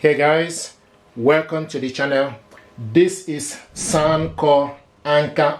Hey guys, welcome to the channel. This is Soundcore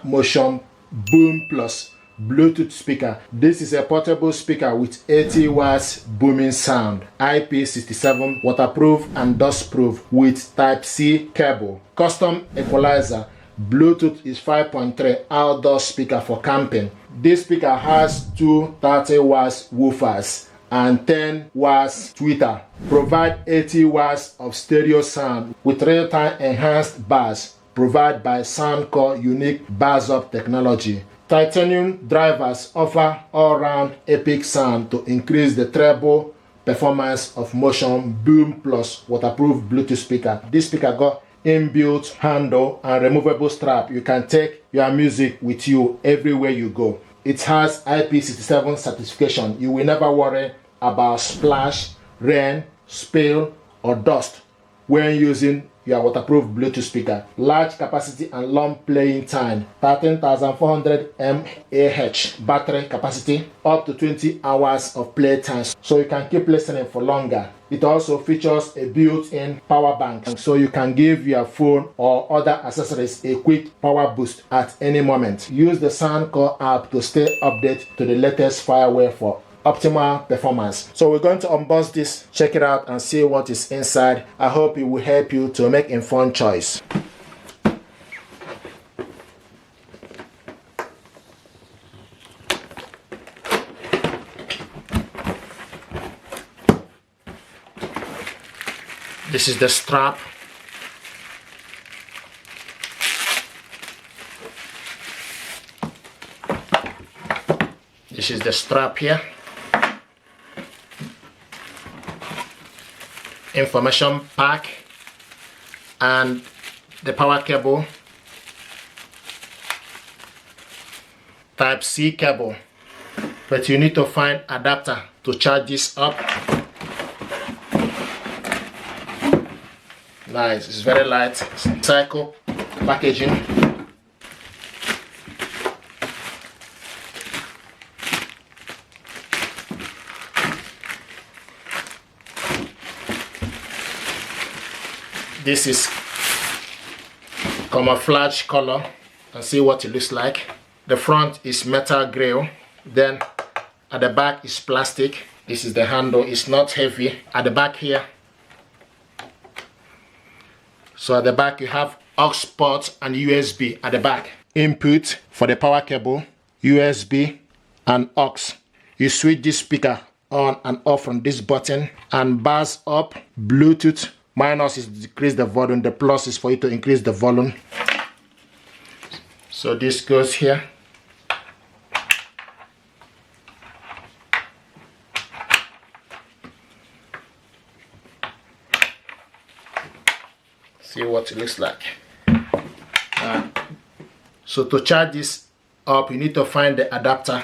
Motion Boom Plus Bluetooth speaker. This is a portable speaker with 80 watts booming sound, IP67, waterproof and dustproof with Type-C cable, custom equalizer. Bluetooth is 5.3 outdoor speaker for camping. This speaker has two 30 watts woofers and 10 watts tweeter. Provide 80 watts of stereo sound with real-time enhanced bass provided by Soundcore unique BassUp Technology. Titanium drivers offer all-round epic sound to increase the treble performance of Motion Boom Plus waterproof Bluetooth speaker. This speaker got inbuilt handle and removable strap. You can take your music with you everywhere you go. It has IP67 certification. You will never worry about splash, rain, spill, or dust when using your waterproof Bluetooth speaker. Large capacity and long playing time, 13,400 mAh battery capacity, up to 20 hours of playtime, so you can keep listening for longer. It also features a built-in power bank, so you can give your phone or other accessories a quick power boost at any moment. Use the Soundcore app to stay updated to the latest firmware for optimal performance. So we're going to unbox this, check it out and see what is inside. I hope it will help you to make informed choice. This is the strap. This is the strap here. Information pack and the power cable, Type-C cable, but you need to find adapter to charge this up. Nice, it's very light. Cycle packaging. This is camouflage color, and see what it looks like. The front is metal grill, then at the back is plastic. This is the handle, it's not heavy. At the back here, so at the back you have aux port and USB at the back. Input for the power cable, USB and aux. You switch this speaker on and off from this button, and bass up, Bluetooth. Minus is to decrease the volume, the plus is for you to increase the volume. So this goes here. See what it looks like. So to charge this up, you need to find the adapter.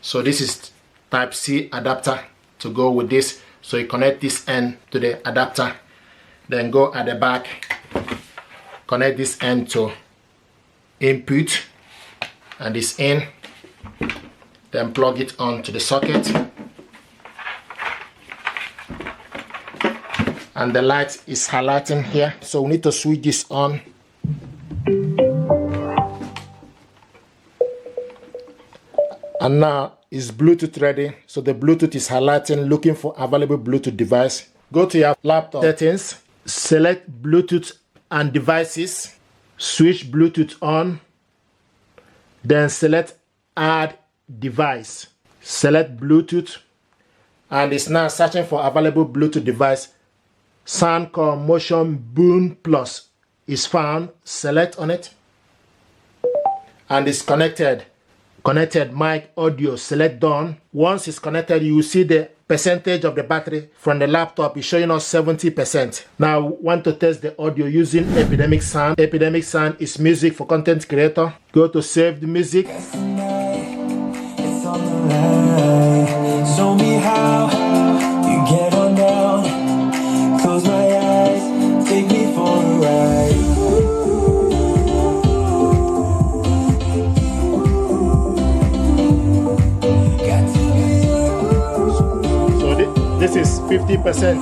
So this is Type-C adapter to go with this. So you connect this end to the adapter. Then go at the back, connect this end to input and this in, then plug it on to the socket, and the light is highlighting here, so we need to switch this on. And now is Bluetooth ready, so the Bluetooth is highlighting, looking for available Bluetooth device. Go to your laptop settings, select Bluetooth and devices, switch Bluetooth on, then select add device, select Bluetooth, and it's now searching for available Bluetooth device. Soundcore Motion Boom Plus is found, select on it, and it's connected. Connected mic, audio, select done. Once it's connected, you will see the percentage of the battery from the laptop is showing us 70%. Now we want to test the audio using Epidemic Sound. Epidemic Sound is music for content creator. Go to save the music. Show me how you get on down. Close my eyes, take me for a ride. This is 50%.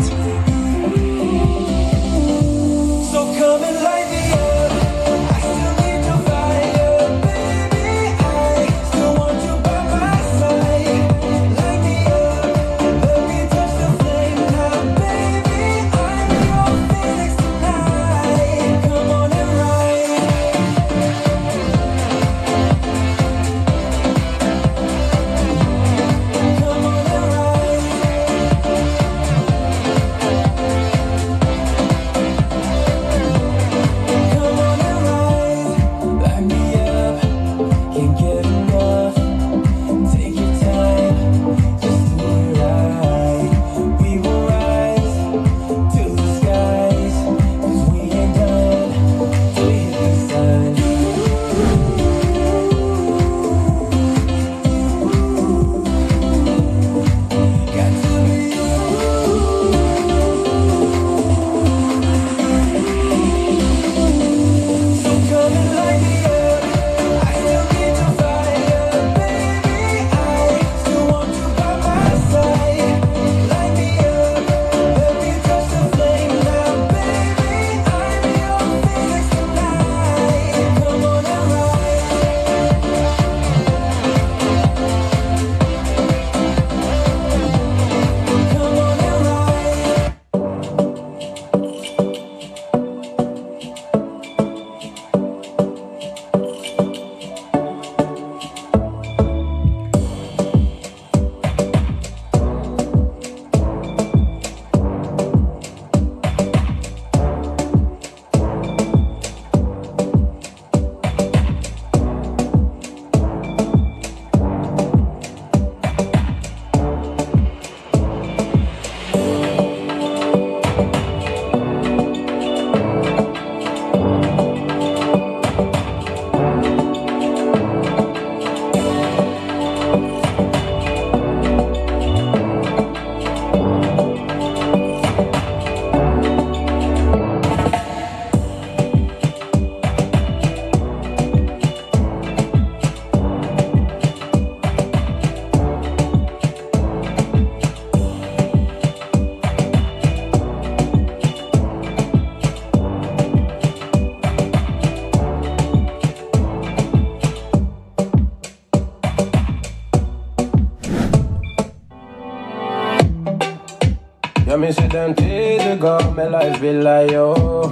Tell me sit them days ago, my life be like yo.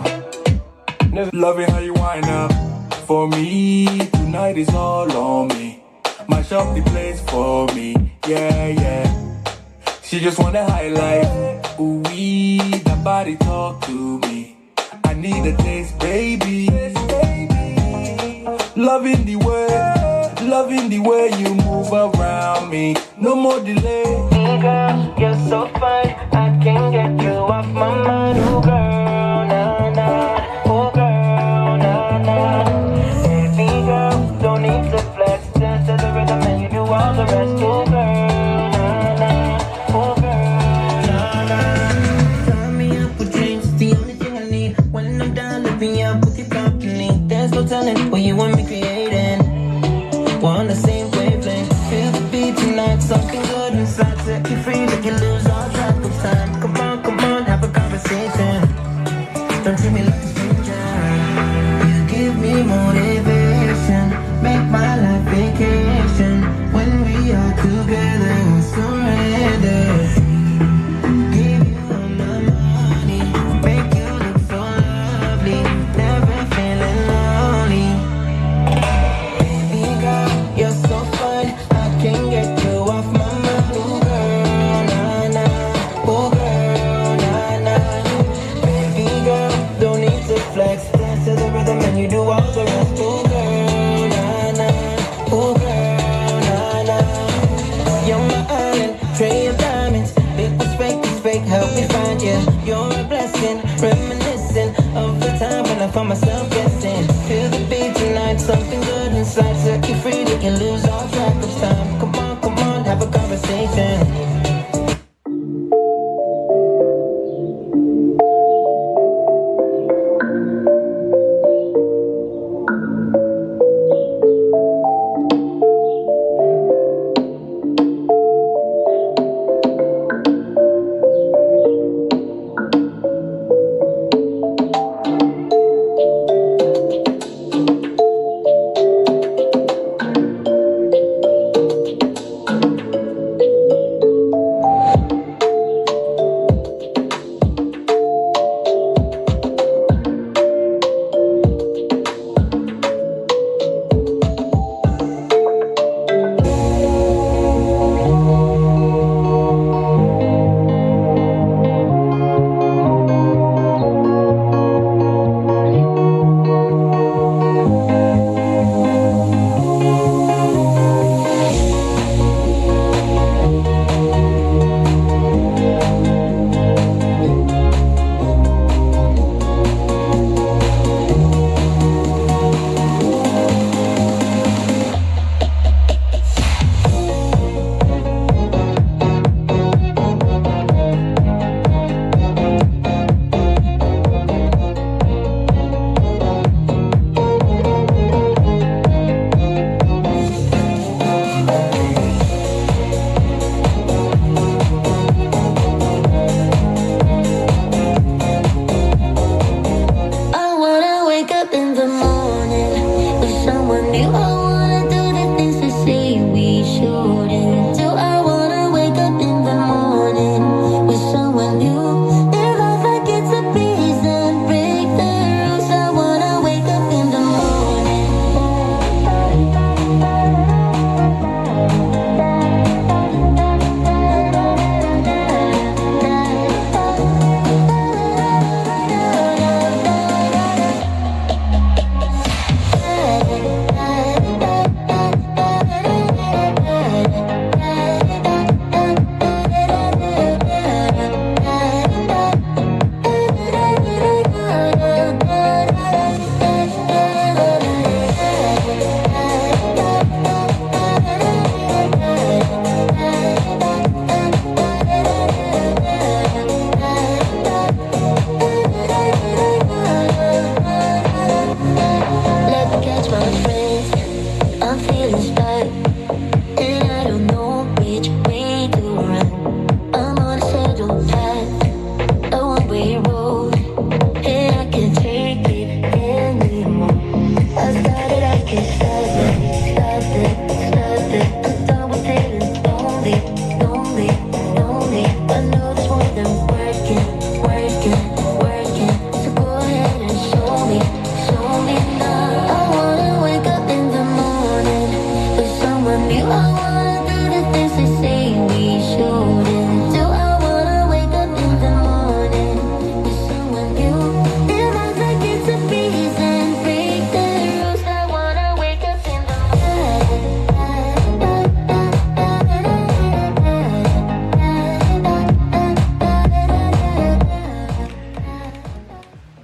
Loving how you wind up for me. Tonight is all on me. Mash up the place for me. Yeah, yeah. She just wanna highlight. Ooh, that body talk to me. I need a taste, baby. Loving the way you move around me. No more delay. Girl, you're so fine. I can't get you off my mind. Oh girl, nah nah. Oh girl, nah nah. Baby girl, don't need to flex. Dance to the rhythm and you do all the rest. Oh girl, nah nah. Oh girl, nah nah. Turn me up with drinks, the only thing I need. When I'm down, lift me up with your company. There's no telling what you want me creating. We're on the same wavelength. Feel the beat tonight, something good inside. Set you free, make you lose all track of time. Come on, have a conversation. Don't treat me like a stranger. You give me motivation, make my life vacation. When we are together, I surrender. Give you all my money, make you look so lovely. Never feeling lonely. Baby girl, you're so fine. I can't get you off my mind. Oh girl, nah nah. Oh girl, nah nah. Baby girl, don't need to flex. Dance to the rhythm and you do all the rest. Oh girl, nah nah. Oh girl, nah nah. You're my island, tray of diamonds. Big was fake, help me find you. You're a blessing, reminiscent of the time when I found myself guessing. Feel the beat tonight, something good inside. Set you free, we can lose all track of time. Come on, have a conversation.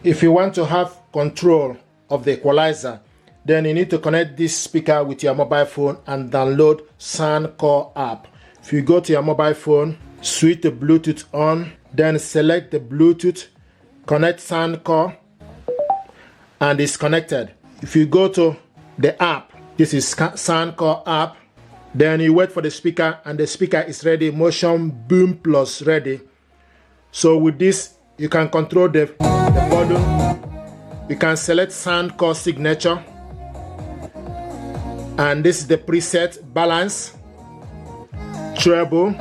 If you want to have control of the equalizer, then you need to connect this speaker with your mobile phone and download Soundcore app. If you go to your mobile phone, switch the Bluetooth on, then select the Bluetooth, connect Soundcore, and it's connected. If you go to the app, this is Soundcore app, then you wait for the speaker and the speaker is ready. Motion Boom Plus ready. So with this, you can control the volume. You can select Soundcore signature, and this is the preset: balance, treble.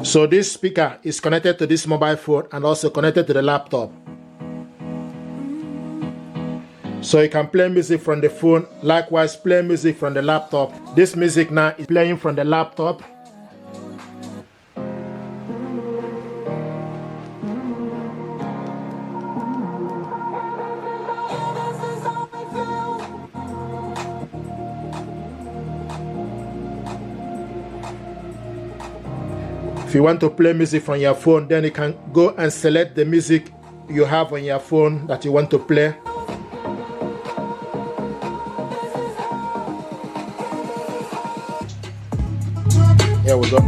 So this speaker is connected to this mobile phone and also connected to the laptop. So you can play music from the phone, likewise play music from the laptop. This music now is playing from the laptop. If you want to play music from your phone, then you can go and select the music you have on your phone that you want to play. Here we go.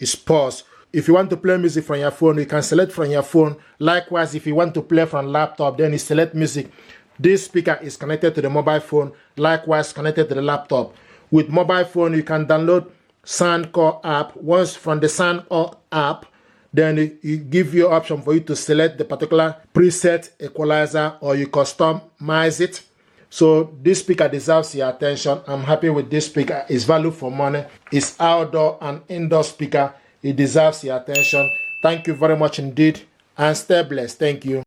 It's pause. If you want to play music from your phone, you can select from your phone. Likewise, if you want to play from laptop, then you select music. This speaker is connected to the mobile phone, likewise connected to the laptop. With mobile phone, you can download Soundcore app. Once from the Soundcore app, then it give you option for you to select the particular preset equalizer, or you customize it. So this speaker deserves your attention. I'm happy with this speaker. It's value for money. It's outdoor and indoor speaker. It deserves your attention. Thank you very much indeed, and stay blessed. Thank you.